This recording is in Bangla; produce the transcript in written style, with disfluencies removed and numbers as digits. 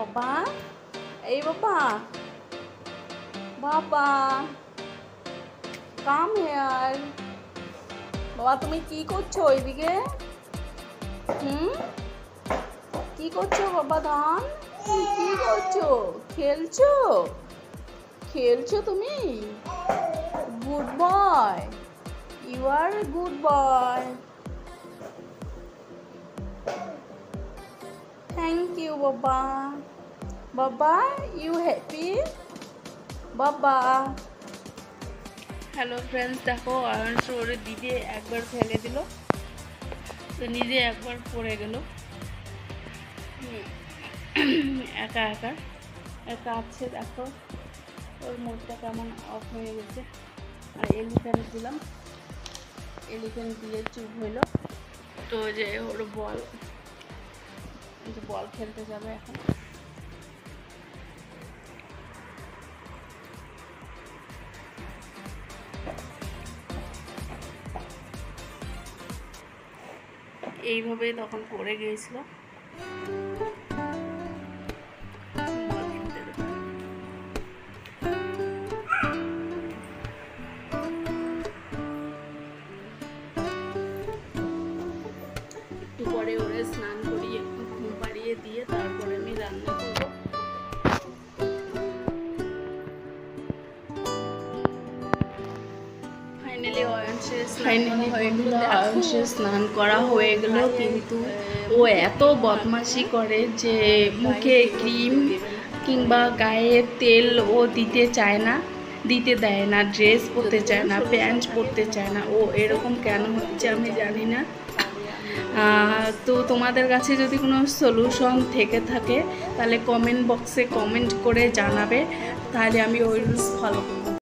বাবা, এই বাবা, বাবা, কাম হেয়ার। বাবা তুমি কি করছো ওইদিকে? কি করছো বাবা ধান? তুমি কি করছো? খেলছো? খেলছো তুমি? Good boy, you are a good boy. Thank you বাবা। বাবা ইউ হ্যাপি? বাবা। হ্যালো ফ্রেন্ডস, দেখো আয়ুষ ওর দিদি একবার ফেলে দিল, তো নিজে একবার পড়ে গেল। একা একা একা আছে, দেখো ওর মুডটা কেমন অফ হয়ে গেছে। আর এলিফ্যান্ট দিলাম, এলিফ্যান্ট দিয়ে চুপ হইলো। তো যে ওর বল খেলতে যাবে এখন। এইভাবে তখন পড়ে গিয়েছিল। একটু পরে ওরে স্নান করিয়ে ঘুম পাড়িয়ে দিয়ে তারপরে আমি রান্না করব। ফাইনালি অয়নসের স্নান করা হয়ে গেল, কিন্তু ও এত বদমাশি করে যে মুখে ক্রিম কিংবা গায়ে তেল ও দিতে চায় না, দিতে দেয় না, ড্রেস পরতে চায় না, প্যান্ট পরতে চায় না। ও এরকম কেন হচ্ছে আমি জানি না। তো তোমাদের কাছে যদি কোনো সলিউশন থেকে থাকে তাহলে কমেন্ট বক্সে কমেন্ট করে জানাবে, তাহলে আমি ওই রুলস ফলো করব।